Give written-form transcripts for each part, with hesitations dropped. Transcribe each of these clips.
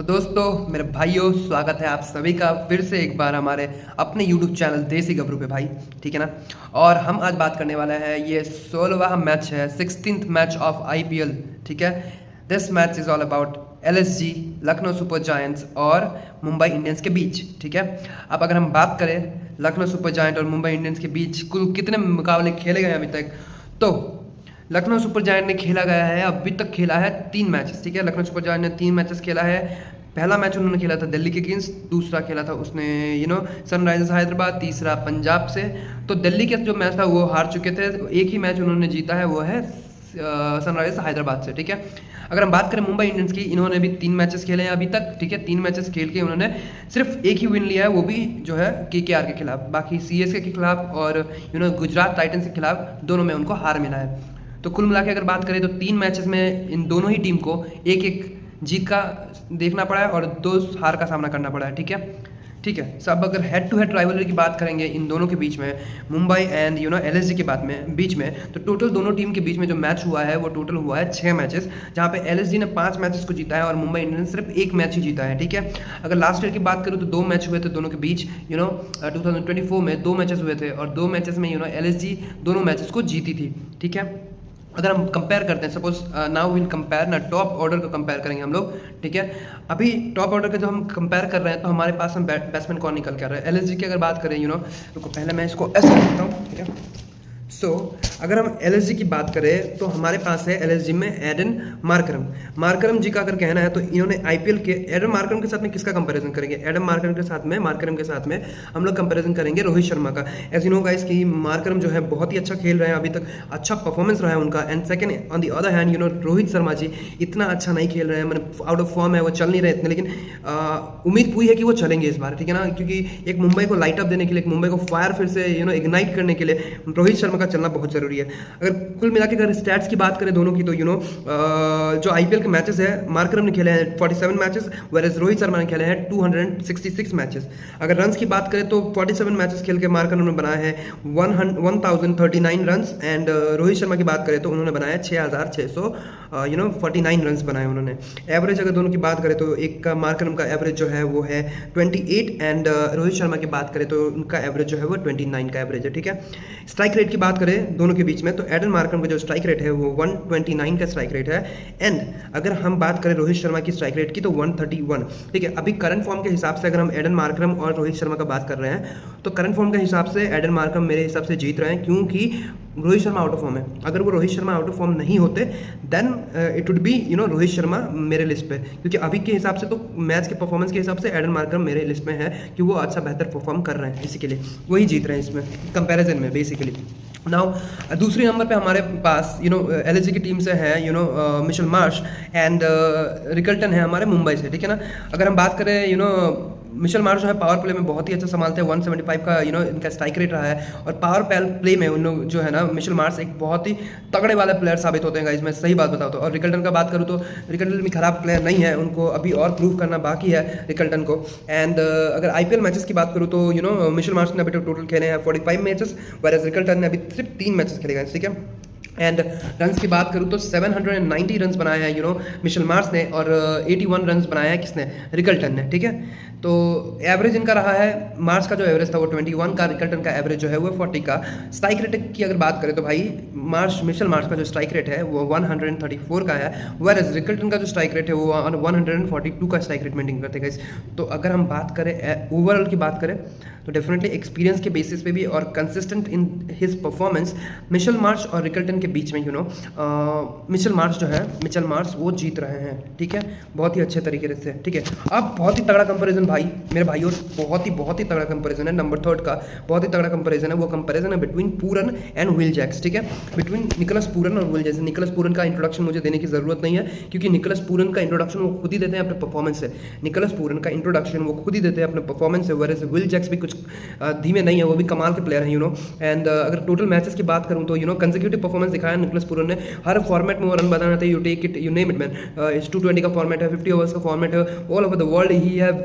तो दोस्तों मेरे भाइयों, स्वागत है आप सभी का फिर से एक बार हमारे अपने YouTube चैनल देसी गबरू पे भाई। ठीक है ना। और हम आज बात करने वाले हैं, ये 16वां मैच है, 16th मैच ऑफ IPL। ठीक है। This match is all about LSG Lucknow super giants और मुंबई इंडियंस के बीच। ठीक है। अब अगर हम बात करें लखनऊ सुपर जायंट और मुंबई इंडियंस के बीच कुल कितने मुकाबले खेले गए अभी तक, तो लखनऊ सुपर जायंट ने खेला गया है, अभी तक खेला है 3 मैचेस। ठीक है। लखनऊ सुपर जायंट ने 3 मैचेस खेला है। पहला मैच उन्होंने खेला था दिल्ली के अगेंस्ट, दूसरा खेला था उसने सनराइजर्स हैदराबाद, तीसरा पंजाब से। तो दिल्ली के जो मैच था वो हार चुके थे, एक ही मैच उन्होंने जीता है, वो है सनराइजर्स हैदराबाद से। ठीक है। अगर हम बात करें मुंबई इंडियंस की, इन्होंने भी 3 मैचेस खेले हैं अभी तक। ठीक है। 3 मैचेस खेल के उन्होंने सिर्फ एक ही विन लिया है, वो भी जो है KKR के खिलाफ। बाकी CSK के खिलाफ और गुजरात टाइटंस के खिलाफ दोनों में उनको हार मिला है। तो कुल मिला के अगर बात करें तो 3 मैचेस में इन दोनों ही टीम को एक एक जीत का देखना पड़ा है और 2 हार का सामना करना पड़ा है। ठीक है। ठीक है। सब अगर हेड टू हेड राइवलरी की बात करेंगे इन दोनों के बीच में, मुंबई एंड LSG के बीच में, तो टोटल दोनों टीम के बीच में जो मैच हुआ है वो टोटल हुआ है 6 मैचेस, जहाँ पे LSG ने 5 मैचेस को जीता है और मुंबई इंडियंस ने सिर्फ 1 मैच ही जीता है। ठीक है। अगर लास्ट ईयर की बात करूँ तो 2 मैच हुए थे दोनों के बीच, 2024 में 2 मैचेस हुए थे और 2 मैचेस में LSG दोनों मैचेस को जीती थी। ठीक है। अगर हम कंपेयर करते हैं, सपोज नाउ विल कंपेयर ना, टॉप ऑर्डर को कंपेयर करेंगे हम लोग। ठीक है। अभी टॉप ऑर्डर का जो हम कंपेयर कर रहे हैं तो हमारे पास हम बैट्समैन कौन निकल कर रहे हैं। LSG की अगर बात करें, रुको पहले मैं इसको ऐसे करता हूँ। ठीक है। अगर हम LSG की बात करें तो हमारे पास है LSG में एडन मार्करम जी का अगर कहना है तो इन्होंने IPL के एडन मार्करम के साथ में किसका कंपैरिजन करेंगे, एडन मार्करम के साथ में हम लोग कंपैरिजन करेंगे रोहित शर्मा का। एज यू नो गाइस कि मार्करम जो है बहुत ही अच्छा खेल रहे हैं, अभी तक अच्छा परफॉर्मेंस रहा है उनका। And second on the other hand Rohit Sharma ji इतना अच्छा नहीं खेल रहे हैं, मैंने आउट ऑफ फॉर्म है, वो चल नहीं रहे इतने, लेकिन उम्मीद पूरी है कि वो चलेंगे इस बार। ठीक है ना। क्योंकि एक मुंबई को लाइट अप देने के लिए, एक मुंबई को फायर फिर से इग्नाइट करने के लिए रोहित शर्मा का चलना बहुत जरूरी है। अगर कुल मिला के अगर स्टैट्स की बात करें दोनों की, तो जो IPL के मैचेस है, मार्करम ने खेले हैं 47 मैचेस, वेयरएज रोहित शर्मा ने खेले हैं 266 मैचेस। अगर रन्स की बात करें तो 47 मैचेस खेल के मार्करम ने बनाया है 1039 रन्स, एंड रोहित शर्मा की बात करें तो उन्होंने बनाया 6649 रन्स बनाए उन्होंने। एवरेज अगर दोनों की बात करें तो एक का मार्करम का एवरेज जो है वो है 28 एंड रोहित शर्मा की बात करें तो उनका एवरेज जो है वो 29 का एवरेज है। ठीक है। स्ट्राइक रेट की बात करें दोनों के बीच में तो एडन मार्करम का जो स्ट्राइक रेट है वो 129 का स्ट्राइक रेट है, एंड अगर हम बात करें रोहित शर्मा की स्ट्राइक रेट की तो 131। ठीक है। अभी करंट फॉर्म के हिसाब से अगर हम एडन मार्करम और रोहित शर्मा का बात कर रहे हैं तो करंट फॉर्म के हिसाब से एडन मार्करम मेरे हिसाब से जीत रहे हैं, क्योंकि Rohit Sharma out of form है। अगर वो Rohit Sharma out of form नहीं होते then it would be Rohit Sharma मेरे लिस्ट पे, क्योंकि अभी के हिसाब से तो मैच के परफॉर्मेंस के हिसाब से एडन मार्करम मेरे लिस्ट में है कि वो अच्छा बेहतर परफॉर्म कर रहे हैं, इसी के लिए वही जीत रहे हैं इसमें कंपैरिजन में बेसिकली। नाउ दूसरी नंबर पे हमारे पास LSG की टीम से है मिशेल मार्श एंड रिकल्टन है हमारे मुंबई से। ठीक है ना। अगर हम बात करें मिशेल मार्श जो है पावर प्ले में बहुत ही अच्छा संभालते हैं, 175 का इनका स्ट्राइक रेट रहा है, और पावर प्ले में उन लोग जो है ना मिशेल मार्श एक बहुत ही तगड़े वाले प्लेयर साबित होते हैं गाइस, मैं सही बात बताऊँ तो। और रिकल्टन का बात करूँ तो रिकल्टन भी खराब प्लेयर नहीं है, उनको अभी और प्रूव करना बाकी है रिकल्टन को। एंड अगर IPL मैचेस की बात करूँ तो मिशेल मार्श ने अभी तक टोटल खेले हैं 45 मैचेस, वेयरएज रिकल्टन ने अभी सिर्फ 3 मैचेस खेले गए। ठीक है। एंड रन्स की बात करूँ तो 790 रन्स बनाए हैं मिशेल मार्श ने, और 81 रन्स बनाए हैं किसने, रिकल्टन ने। ठीक है। तो एवरेज इनका रहा है, मार्च का जो एवरेज था वो 21 का, रिकल्टन का एवरेज जो है वो 40 का। स्ट्राइक रेट की अगर बात करें तो भाई मिशेल मार्श का जो स्ट्राइक रेट है वो 134 का है, वेयरएज रिकल्टन का जो स्ट्राइक रेट है वो 142 का स्ट्राइक रेट मेंटेन करते हैं। तो अगर हम बात करें ओवरऑल की बात करें तो डेफिनेटली एक्सपीरियंस के बेसिस पे भी और consistent in his performance Mitchell Marsh और रिकल्टन के बीच में मिशेल मार्श वो जीत रहे हैं। ठीक है। बहुत ही अच्छे तरीके से। ठीक है। अब बहुत ही तगड़ा कंपैरिजन भाई मेरे भाइयों, बहुत ही तगड़ा कंपैरिजन है, नंबर 3 का बहुत ही तगड़ा कंपैरिजन है। वो कंपैरिजन है between Pooran and Will Jacks. ठीक है। बिटवीन निकोलस पूरन और विल जैक्स। निकोलस पूरन का इंट्रोडक्शन मुझे देने की जरूरत नहीं है, क्योंकि निकोलस पूरन का इंट्रोडक्शन वो खुद ही देते हैं अपने परफॉर्मेंस से। निकोलस पूरन का इंट्रोडक्शन वो खुद ही देते हैं अपने परफॉर्मेंस से, वेयरएज विल जैक्स भी कुछ धीमे नहीं है, वो भी कमाल के प्लेयर हैं एंड अगर टोटल मैचेस की बात करूँ तो कंसेक्यूटिव परफॉर्मेंस परफॉर्मेंस दिखाया निकोलस पूरन ने। हर फॉर्मेट में वो रन बनाना था, you take it, you name it man. इस 220 का फॉर्मेट है, 50 ओवर्स का फॉर्मेट है, all over the world he have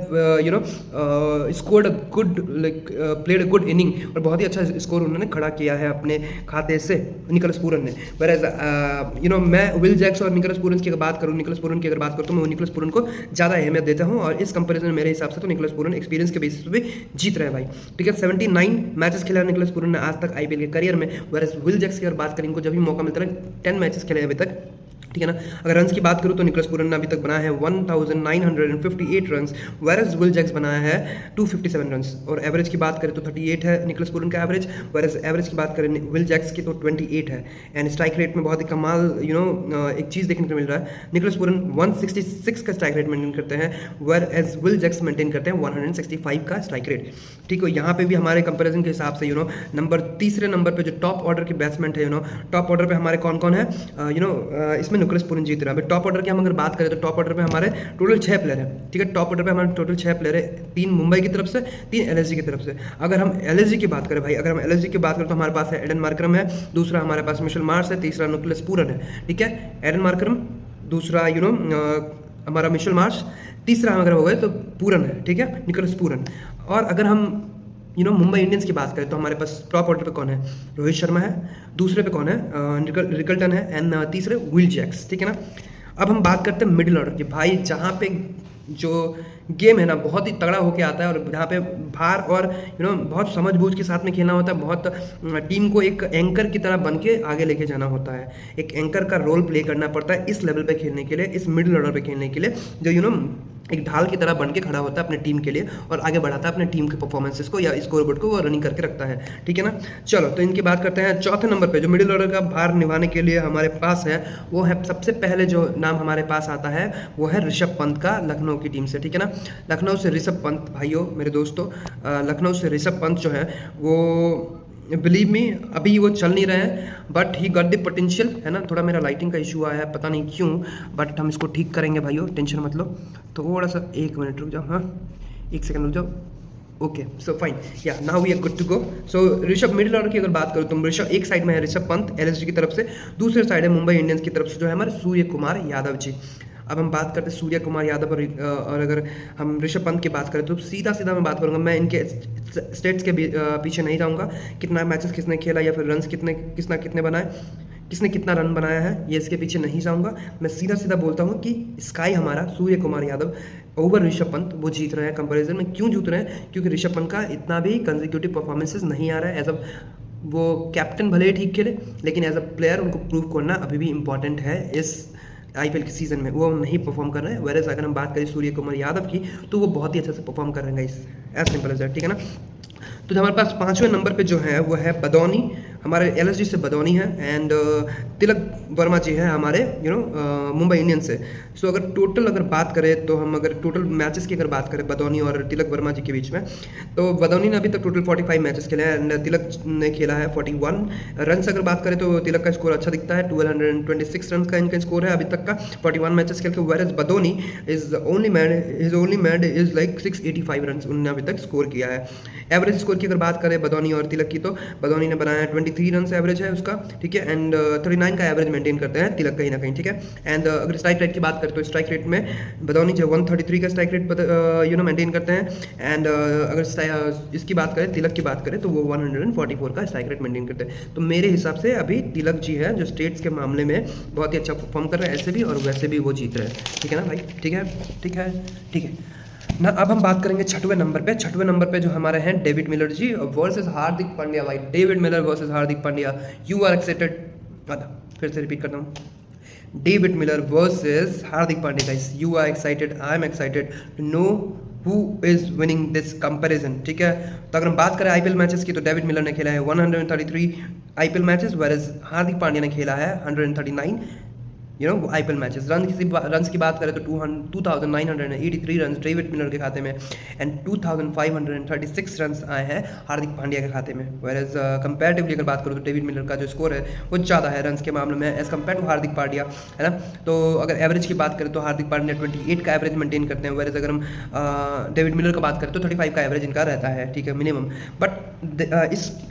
scored a good, like played a good inning, और बहुत ही अच्छा स्कोर उन्होंने खड़ा किया है अपने खाते से निकोलस पूरन ने। वेयर मैं विल जैक्स और निकोलस पूरन की अगर बात करूँ, निकोलस पूरन की अगर बात करूँ तो मैं निकोलस पूरन को ज़्यादा अहमियत देता हूँ, और इस कंपैरिजन में मेरे हिसाब से तो निकोलस पूरन एक्सपीरियंस के बेसिस पे भी जीत रहे हैं भाई, ठीक है। 79 मैचेस खेला है निकोलस पूरन ने आज तक आईपीएल के करियर में, वेयर विल जैक्स की अगर बात करें, इनको जब भी मौका मिलता है 10 मैचेस खेले अभी तक, ठीक है ना। अगर रन्स की बात करूँ तो निकोलस पूरन ने अभी तक बनाया है 1958 रन्स, वेरस विल जैक्स बनाया है 257 रन्स, और एवरेज की बात करें तो 38 है निकोलस पूरन का एवरेज, वेरस एवरेज की बात करें विल जैक्स की तो 28 है। एंड स्ट्राइक रेट में बहुत ही कमाल एक चीज़ देखने को मिल रहा है, निकोलस पूरन 166 का स्ट्राइक रेट मेंटेन करते हैं, whereas Will Jacks maintain करते हैं 165 का स्ट्राइक रेट, ठीक है। यहाँ पे भी हमारे कंपेरिजन के हिसाब से तीसरे नंबर पे जो टॉप ऑर्डर के बैट्समैन है, टॉप ऑर्डर पे हमारे कौन कौन है, इसमें निकोलस पूरन जीत रहा है। अभी टॉप ऑर्डर की हम अगर बात करें तो टॉप ऑर्डर पे हमारे टोटल 6 प्लेयर है, ठीक है। टॉप ऑर्डर पे हमारे टोटल 6 प्लेयर है, 3 मुंबई की तरफ से, 3 एलएसजी की तरफ से। अगर हम एलएसजी की बात करें भाई, अगर हम एलएसजी की बात करें तो हमारे पास है एडन मार्करम है, दूसरा हमारे पास मिशेल मार्श है, तीसरा निकोलस पूरन है, ठीक है। एडन मार्करम, दूसरा हमारा मिशेल मार्श, तीसरा अगर हो गए तो पूरन है, ठीक है, निकोलस पूरन। और अगर हम मुंबई इंडियंस की बात करें तो हमारे पास टॉप ऑर्डर पे कौन है, रोहित शर्मा है, दूसरे पे कौन है, रिकल्टन है, एंड तीसरे विल जैक्स, ठीक है ना। अब हम बात करते हैं मिडिल ऑर्डर की भाई, जहाँ पे जो गेम है ना बहुत ही तगड़ा होके आता है, और जहाँ पे भार और बहुत समझबूझ के साथ में खेलना होता है, बहुत टीम को एक एंकर की तरह बन के आगे लेके जाना होता है, एक एंकर का रोल प्ले करना पड़ता है इस लेवल पे खेलने के लिए, इस मिडिल ऑर्डर पे खेलने के लिए, जो एक ढाल की तरह बन के खड़ा होता है अपने टीम के लिए, और आगे बढ़ाता है अपने टीम के परफॉर्मेंसेस को या स्कोरबोर्ड को वो रनिंग करके रखता है, ठीक है ना। चलो तो इनकी बात करते हैं। चौथे नंबर पे जो मिडिल ऑर्डर का भार निभाने के लिए हमारे पास है, वो है सबसे पहले जो नाम हमारे पास आता है वो है ऋषभ पंत का, लखनऊ की टीम से, ठीक है ना। लखनऊ से ऋषभ पंत भाइयों, मेरे दोस्तों, लखनऊ से ऋषभ पंत जो है वो बिलीव मी अभी वो चल नहीं रहे हैं, but he got the potential, है ना। थोड़ा मेरा लाइटिंग का इशू आया है, पता नहीं क्यों, बट हम इसको ठीक करेंगे भाइयों, टेंशन मत लो। थोड़ा सा 1 मिनट रुक जाओ, हाँ 1 सेकंड रुक जाओ, okay so fine, yeah now we are good to go. So Rishabh middle order की अगर बात करूँ तो ऋषभ एक साइड में है ऋषभ पंत एलएसजी की तरफ से, दूसरे साइड है मुंबई इंडियंस की तरफ से जो है हमारे सूर्य कुमार यादव जी। अब हम बात करते हैं सूर्य कुमार यादव और अगर हम ऋषभ पंत की बात करें तो सीधा मैं बात करूंगा, मैं इनके स्टेट्स के पीछे नहीं जाऊंगा, कितना मैचेस किसने खेला या फिर रन्स कितने बनाए, किसने कितना रन बनाया है, ये इसके पीछे नहीं जाऊंगा। मैं सीधा बोलता हूँ कि स्काई हमारा सूर्य कुमार यादव ओवर ऋषभ पंत वो जीत रहे हैं कंपैरिजन में। क्यों जीत रहे हैं? क्योंकि ऋषभ पंत का इतना भी कंसेक्यूटिव परफॉर्मेंसेस नहीं आ रहा है। एज अ वो कैप्टन भले ही ठीक खेले, लेकिन एज अ प्लेयर उनको प्रूव करना अभी भी इंपॉर्टेंट है। इस आईपीएल के सीजन में वो नहीं परफॉर्म कर रहे हैं। वेरएज अगर हम बात करें सूर्य कुमार यादव की तो वो बहुत ही अच्छे से परफॉर्म कर रहे हैं guys, as simple as that, ठीक है ना। तो हमारे पास 5वें नंबर पे जो है वो है बदौनी, हमारे एलएसजी से बदौनी है, एंड तिलक वर्मा जी है हमारे मुंबई इंडियंस से। सो अगर टोटल अगर बात करें तो हम अगर टोटल मैचेस की अगर बात करें बदौनी और तिलक वर्मा जी के बीच में, तो बदौनी ने अभी तक टोटल 45 मैचेस खेले हैं, एंड तिलक ने खेला है 41 रन। अगर बात करें तो तिलक का स्कोर अच्छा दिखता है, 1226 रन का इनका स्कोर है अभी तक का 41 मैचेस खेल के। Whereas Badoni is only made is like 685 run उन्होंने अभी तक स्कोर किया है। एवरेज स्कोर की अगर बात करें बदौनी और तिलक की, तो बदौनी ने बनाया है 23 रन एवरेज है उसका, ठीक है, एंड 39 का एवरेज मेंटेन करते हैं तिलक कहीं ना कहीं, ठीक है। एंड अगर स्ट्राइक रेट की बात करें तो स्ट्राइक रेट में बदौनी जो 133 का स्ट्राइक रेट मेंटेन करते हैं, एंड अगर इसकी बात करें तिलक की बात करें तो वो 144 का स्ट्राइक रेट मेंटेन करते हैं। तो मेरे हिसाब से अभी तिलक जी है जो स्टेट्स के मामले में बहुत ही अच्छा परफॉर्म कर रहे हैं, ऐसे भी और वैसे भी वो जीत रहे हैं, ठीक है ना भाई, ठीक है ना। अब हम बात करेंगे 6वें नंबर पे जो हमारे हैं David Miller ji versus Hardik Pandya भाई। David Miller versus Hardik Pandya, you are excited? फिर से रिपीट करता हूँ, David Miller versus Hardik Pandya guys, you are excited, I am excited to know who is winning this comparison, ठीक है। तो अगर हम बात करें आईपीएल मैचेस की तो डेविड मिलर ने खेला है 133 IPL matches, whereas Hardik Pandya ने खेला है 139 you know IPL matches. Run की बात करें तो 2983 रन डेविड मिलर के खाते में एंड 2536 रन आए हैं हार्दिक पांड्या के खाते में। वेयर एज कंपैरेटिवली अगर बात करूँ तो डेविड मिलर का जो स्कोर है वो ज़्यादा है रन के मामले में as compare to Hardik Pandya, है ना। तो अगर एवरेज की बात करें तो हार्दिक पांड्या 28 का एवरेज मेंटेन करते हैं, वेयर एज अगर हम डेविड मिलर का बात करें तो 35 का एवरेज इनका रहता है, ठीक है, मिनिमम। बट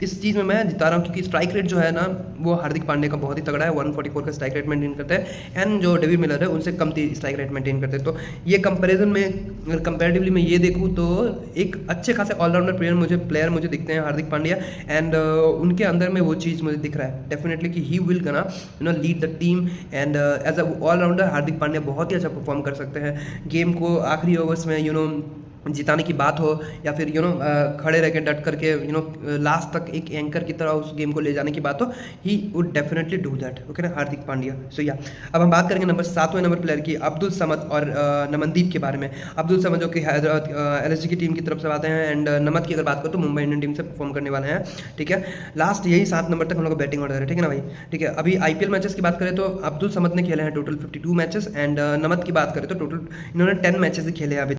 इस चीज़ में मैं जिता रहा हूँ क्योंकि स्ट्राइक रेट जो है ना वो हार्दिक पांड्या का बहुत ही तगड़ा है, 144 का स्ट्राइक रेट मेंटेन करते हैं एंड जो डेविड मिलर है उनसे कम स्ट्राइक रेट मेंटेन करते हैं। तो ये कंपैरिजन में अगर कंपैरेटिवली मैं ये देखूँ तो एक अच्छे खासे ऑलराउंडर प्लेयर मुझे दिखते हैं हार्दिक पांड्या एंड उनके अंदर में वो चीज़ मुझे दिख रहा है डेफिनेटली कि he will gonna you know lead the team and as a all-rounder Hardik Pandya बहुत ही अच्छा परफॉर्म कर सकते हैं। गेम को आखिरी ओवर्स में जिताने की बात हो या फिर खड़े रह के डट करके लास्ट तक एक एंकर की तरह उस गेम को ले जाने की बात हो, he would definitely do that, okay ना, हार्दिक पांड्या। सो या अब हम बात करेंगे 7वें नंबर प्लेयर की, अब्दुल समद और नमनदीप के बारे में। अब्दुल समद जो कि हैदराबाद LSG की टीम की तरफ से आते हैं एंड नमद की अगर बात करो तो मुंबई इंडियन टीम से परफॉर्म करने वाले हैं, ठीक है। लास्ट यही 7 नंबर तक हम लोग बैटिंग ऑर्डर है, ठीक है ना भाई, ठीक है। अभी IPL मैचेस की बात करें तो अब्दुल समद ने खेले हैं टोटल 52 मैचेस एंड नमद की बात करें तो टोटल इन्होंने 10 मैचेस ही खेले हैं अभी